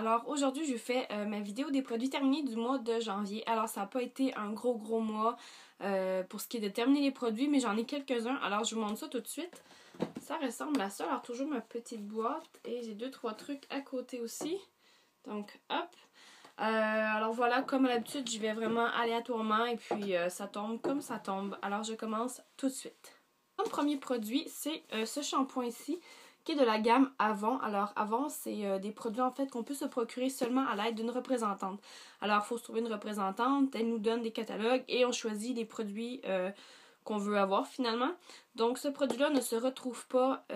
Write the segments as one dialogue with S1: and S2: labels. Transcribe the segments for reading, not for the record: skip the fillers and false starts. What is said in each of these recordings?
S1: Alors aujourd'hui je fais ma vidéo des produits terminés du mois de janvier. Alors ça n'a pas été un gros mois pour ce qui est de terminer les produits, mais j'en ai quelques-uns. Alors je vous montre ça tout de suite. Ça ressemble à ça. Alors toujours ma petite boîte et j'ai 2-3 trucs à côté aussi. Donc hop. Alors voilà, comme à l'habitude, j'y vais vraiment aléatoirement et puis ça tombe comme ça tombe. Alors je commence tout de suite. Le premier produit, c'est ce shampoing ici, qui est de la gamme Avon. Alors Avon, c'est des produits en fait qu'on peut se procurer seulement à l'aide d'une représentante. Alors il faut se trouver une représentante, elle nous donne des catalogues et on choisit les produits qu'on veut avoir finalement. Donc ce produit-là ne se retrouve pas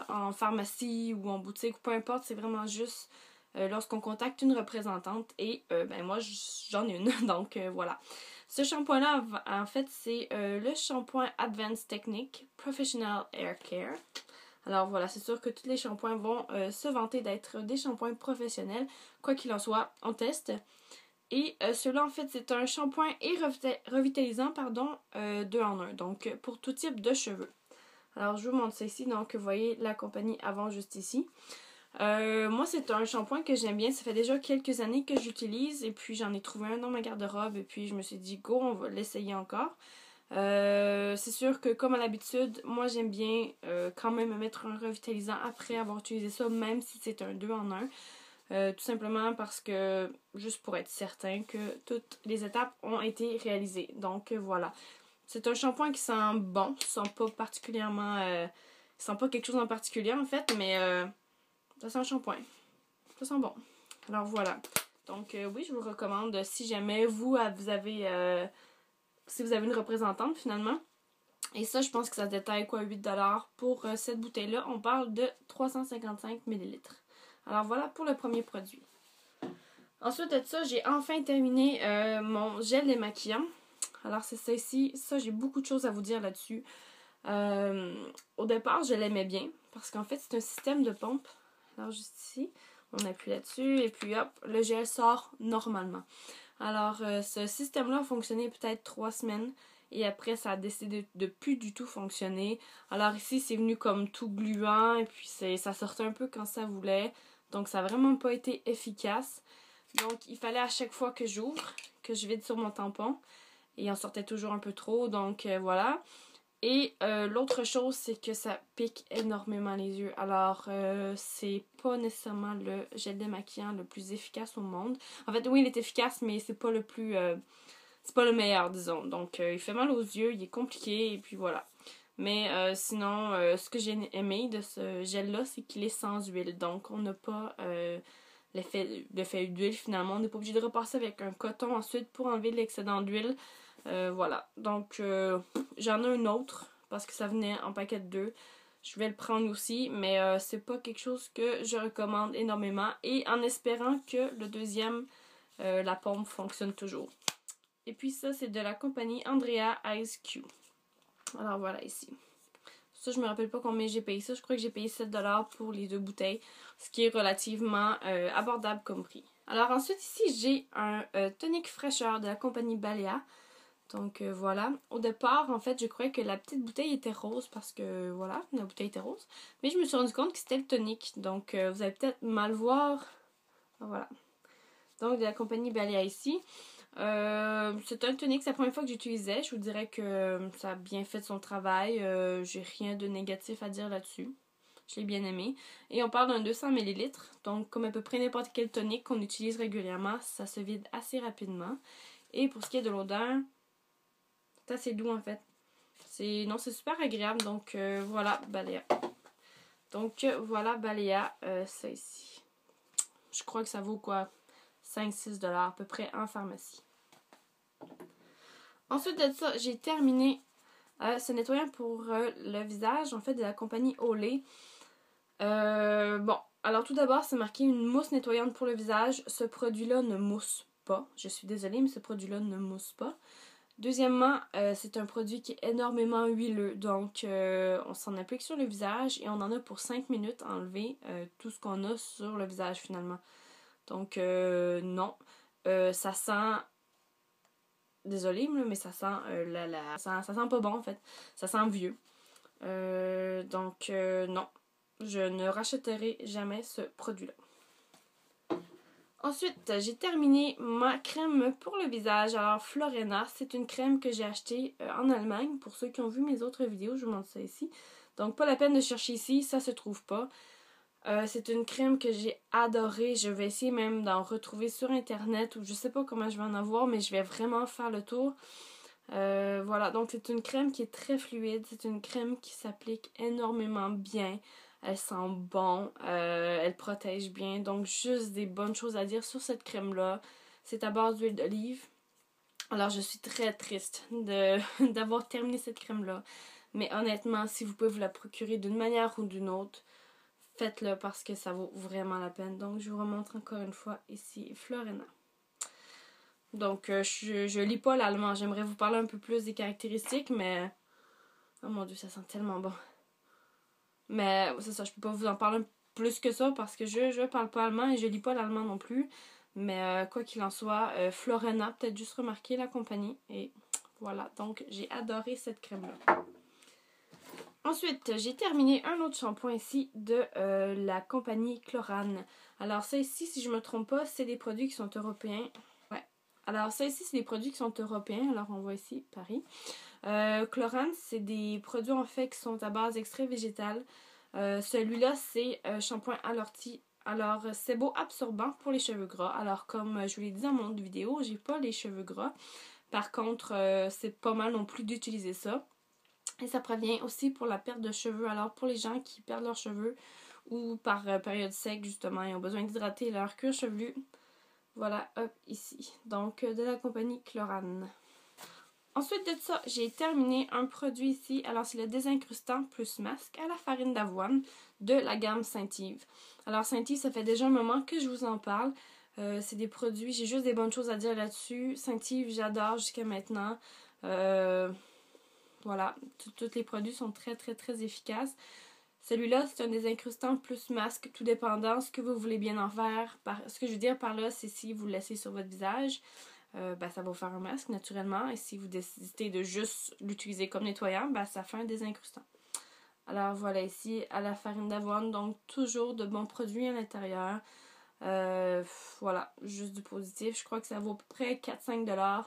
S1: en pharmacie ou en boutique, peu importe, c'est vraiment juste lorsqu'on contacte une représentante et ben moi j'en ai une, donc voilà. Ce shampoing-là, en fait, c'est le shampoing Advanced Technique Professional Hair Care. Alors voilà, c'est sûr que tous les shampoings vont se vanter d'être des shampoings professionnels. Quoi qu'il en soit, on teste. Et celui-là, en fait, c'est un shampoing et revitalisant, pardon, 2 en 1. Donc, pour tout type de cheveux. Alors, je vous montre ça ici. Donc, vous voyez la compagnie Avon juste ici. Moi, c'est un shampoing que j'aime bien. Ça fait déjà quelques années que j'utilise. Et puis, j'en ai trouvé un dans ma garde-robe. Et puis, je me suis dit, go, on va l'essayer encore. C'est sûr que, comme à l'habitude, moi, j'aime bien quand même me mettre un revitalisant après avoir utilisé ça, même si c'est un 2 en 1. Tout simplement parce que, juste pour être certain que toutes les étapes ont été réalisées. Donc, voilà. C'est un shampoing qui sent bon. Il sent pas particulièrement... il sent pas quelque chose en particulier, en fait, mais... ça sent le shampoing. Ça sent bon. Alors voilà. Donc oui, je vous recommande si jamais vous avez si vous avez une représentante finalement. Et ça, je pense que ça détaille quoi, 8$ pour cette bouteille-là. On parle de 355 ml. Alors voilà pour le premier produit. Ensuite de ça, j'ai enfin terminé mon gel démaquillant. Alors c'est ça ici. Ça, j'ai beaucoup de choses à vous dire là-dessus. Au départ, je l'aimais bien parce qu'en fait, c'est un système de pompe. Alors juste ici, on appuie là-dessus et puis hop, le gel sort normalement. Alors ce système-là a fonctionné peut-être 3 semaines et après ça a décidé de plus du tout fonctionner. Alors ici c'est venu comme tout gluant et puis ça sortait un peu quand ça voulait. Donc ça n'a vraiment pas été efficace. Donc il fallait à chaque fois que j'ouvre, que je vide sur mon tampon et il en sortait toujours un peu trop. Donc voilà. Et l'autre chose, c'est que ça pique énormément les yeux. Alors, c'est pas nécessairement le gel démaquillant le plus efficace au monde. En fait, oui, il est efficace, mais c'est pas le plus... c'est pas le meilleur, disons. Donc, il fait mal aux yeux, il est compliqué, et puis voilà. Mais sinon, ce que j'ai aimé de ce gel-là, c'est qu'il est sans huile. Donc, on n'a pas l'effet d'huile, finalement. On n'est pas obligé de repasser avec un coton ensuite pour enlever l'excédent d'huile. Voilà, donc j'en ai un autre parce que ça venait en paquet de 2. Je vais le prendre aussi, mais c'est pas quelque chose que je recommande énormément. Et en espérant que le deuxième, la pompe fonctionne toujours. Et puis ça, c'est de la compagnie Andrea Ice Q. Alors voilà ici. Ça, je me rappelle pas combien j'ai payé ça. Je crois que j'ai payé 7$ pour les 2 bouteilles, ce qui est relativement abordable comme prix. Alors ensuite ici, j'ai un tonique fraîcheur de la compagnie Balea. Donc voilà. Au départ, en fait, je croyais que la petite bouteille était rose parce que voilà, la bouteille était rose. Mais je me suis rendu compte que c'était le tonique. Donc vous allez peut-être mal voir. Voilà. Donc de la compagnie Balea ici. C'est un tonique, c'est la première fois que j'utilisais. Je vous dirais que ça a bien fait son travail. J'ai rien de négatif à dire là-dessus. Je l'ai bien aimé. Et on parle d'un 200 ml. Donc comme à peu près n'importe quel tonique qu'on utilise régulièrement, ça se vide assez rapidement. Et pour ce qui est de l'odeur, c'est assez doux en fait. C'est super agréable. Donc voilà, Balea. Donc voilà, Balea, ça ici. Je crois que ça vaut quoi? 5-6$ à peu près en pharmacie. Ensuite de ça, j'ai terminé ce nettoyant pour le visage, en fait, de la compagnie Olay. Bon, alors tout d'abord, c'est marqué une mousse nettoyante pour le visage. Ce produit-là ne mousse pas. Je suis désolée, mais ce produit-là ne mousse pas. Deuxièmement, c'est un produit qui est énormément huileux, donc on s'en applique sur le visage et on en a pour 5 minutes à enlever tout ce qu'on a sur le visage finalement. Donc non, ça sent, désolée, mais ça sent, ça sent pas bon en fait, ça sent vieux. Donc non, je ne rachèterai jamais ce produit-là. Ensuite, j'ai terminé ma crème pour le visage. Alors, Florena, c'est une crème que j'ai achetée en Allemagne. Pour ceux qui ont vu mes autres vidéos, je vous montre ça ici. Donc, pas la peine de chercher ici, ça se trouve pas. C'est une crème que j'ai adorée. Je vais essayer même d'en retrouver sur internet ou je sais pas comment je vais en avoir, mais je vais vraiment faire le tour. Voilà, donc c'est une crème qui est très fluide. C'est une crème qui s'applique énormément bien. Elle sent bon, elle protège bien. Donc juste des bonnes choses à dire sur cette crème-là. C'est à base d'huile d'olive. Alors je suis très triste d'avoir terminé cette crème-là. Mais honnêtement, si vous pouvez vous la procurer d'une manière ou d'une autre, faites-le parce que ça vaut vraiment la peine. Donc je vous remontre encore une fois ici Florena. Donc je lis pas l'allemand. J'aimerais vous parler un peu plus des caractéristiques, mais oh mon dieu, ça sent tellement bon. Mais c'est ça, je peux pas vous en parler plus que ça parce que je parle pas allemand et je lis pas l'allemand non plus. Mais quoi qu'il en soit, Florena, peut-être juste remarquer la compagnie. Et voilà, donc j'ai adoré cette crème-là. Ensuite, j'ai terminé un autre shampoing ici de la compagnie Chlorane. Alors ça ici, si je me trompe pas, c'est des produits qui sont européens. Ouais. Alors ça ici, c'est des produits qui sont européens. Alors on voit ici Paris. Chlorane, c'est des produits en fait qui sont à base d'extrait végétal. Celui-là, c'est shampoing à l'ortie. Alors, c'est beau absorbant pour les cheveux gras. Alors, comme je vous l'ai dit dans mon autre vidéo, j'ai pas les cheveux gras. Par contre, c'est pas mal non plus d'utiliser ça. Et ça prévient aussi pour la perte de cheveux. Alors, pour les gens qui perdent leurs cheveux ou par période sec, justement, ils ont besoin d'hydrater leur cuir chevelu. Voilà, hop, ici. Donc, de la compagnie Chlorane. Ensuite de ça, j'ai terminé un produit ici. Alors, c'est le désincrustant plus masque à la farine d'avoine de la gamme Saint-Yves. Alors, Saint-Yves, ça fait déjà un moment que je vous en parle. C'est des produits, j'ai juste des bonnes choses à dire là-dessus. Saint-Yves, j'adore jusqu'à maintenant. Voilà, tous les produits sont très, très, très efficaces. Celui-là, c'est un désincrustant plus masque, tout dépendant ce que vous voulez bien en faire. Ce que je veux dire par là, c'est si vous le laissez sur votre visage. Ça va faire un masque naturellement. Et si vous décidez de juste l'utiliser comme nettoyant, ça fait un désincrustant. Alors voilà ici à la farine d'avoine, donc toujours de bons produits à l'intérieur. Voilà, juste du positif. Je crois que ça vaut à peu près 4-5$.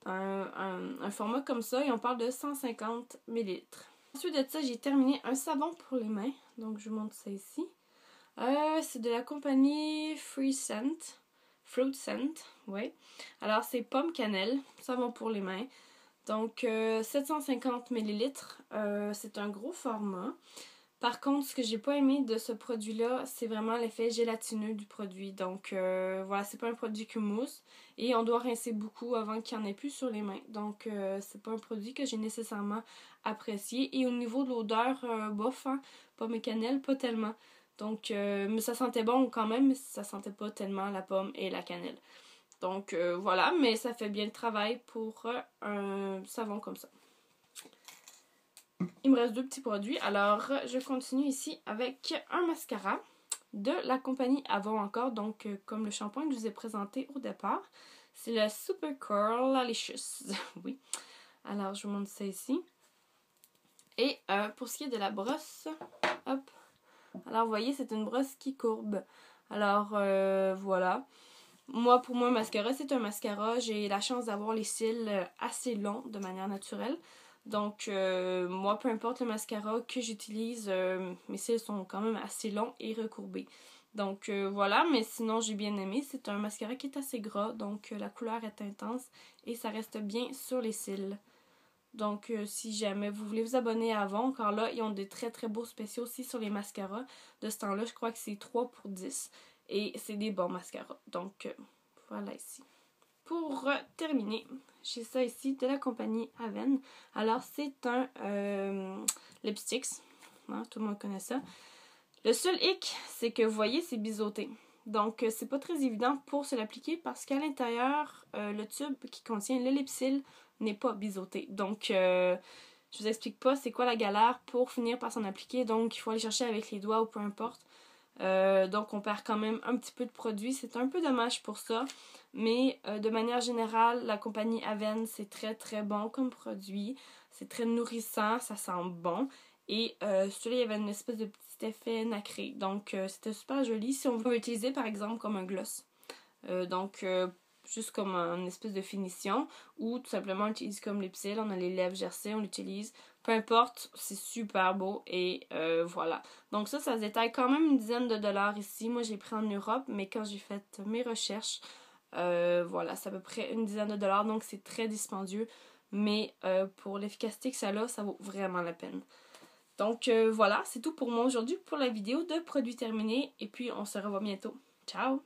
S1: Un format comme ça et on parle de 150 ml. Ensuite de ça, j'ai terminé un savon pour les mains. Donc je vous montre ça ici. C'est de la compagnie Fruit Scent, oui. Alors, c'est pomme cannelle, savon pour les mains. Donc, 750 ml. C'est un gros format. Par contre, ce que j'ai pas aimé de ce produit-là, c'est vraiment l'effet gélatineux du produit. Donc, voilà, c'est pas un produit qui mousse. Et on doit rincer beaucoup avant qu'il n'y en ait plus sur les mains. Donc, c'est pas un produit que j'ai nécessairement apprécié. Et au niveau de l'odeur, bof, hein, pomme et cannelle, pas tellement. Donc, mais ça sentait bon quand même, mais ça sentait pas tellement la pomme et la cannelle. Donc voilà, mais ça fait bien le travail pour un savon comme ça. Il me reste 2 petits produits. Alors, je continue ici avec un mascara de la compagnie Avon encore. Donc, comme le shampoing que je vous ai présenté au départ. C'est le Super Curlicious. Oui. Alors, je vous montre ça ici. Et pour ce qui est de la brosse, hop. Alors, vous voyez, c'est une brosse qui courbe. Alors, voilà. Moi, pour moi, un mascara, c'est un mascara. J'ai la chance d'avoir les cils assez longs de manière naturelle. Donc, moi, peu importe le mascara que j'utilise, mes cils sont quand même assez longs et recourbés. Donc, voilà. Mais sinon, j'ai bien aimé. C'est un mascara qui est assez gras. Donc, la couleur est intense et ça reste bien sur les cils. Donc, si jamais vous voulez vous abonner à Avon, car là, ils ont des très très beaux spéciaux aussi sur les mascaras. De ce temps-là, je crois que c'est 3 pour 10. Et c'est des bons mascaras. Donc, voilà ici. Pour terminer, j'ai ça ici de la compagnie Aven. Alors, c'est un lipstick. Hein, tout le monde connaît ça. Le seul hic, c'est que vous voyez, c'est biseauté. Donc, c'est pas très évident pour se l'appliquer parce qu'à l'intérieur, le tube qui contient le lipsil n'est pas biseauté. Donc, je vous explique pas c'est quoi la galère pour finir par s'en appliquer. Donc, il faut aller chercher avec les doigts ou peu importe. Donc, on perd quand même un petit peu de produit. C'est un peu dommage pour ça. Mais de manière générale, la compagnie Aven, c'est très très bon comme produit. C'est très nourrissant, ça sent bon. Et celui-là, il y avait une espèce de petit effet nacré. Donc, c'était super joli si on veut l'utiliser par exemple comme un gloss. Juste comme une espèce de finition, ou tout simplement on l'utilise comme lipsil, on a les lèvres gercées, on l'utilise, peu importe, c'est super beau et voilà. Donc ça se détaille quand même une dizaine de dollars ici, moi j'ai pris en Europe, mais quand j'ai fait mes recherches, voilà, c'est à peu près une dizaine de dollars, donc c'est très dispendieux, mais pour l'efficacité que ça a, ça vaut vraiment la peine. Donc voilà, c'est tout pour moi aujourd'hui pour la vidéo de produits terminés, et puis on se revoit bientôt. Ciao!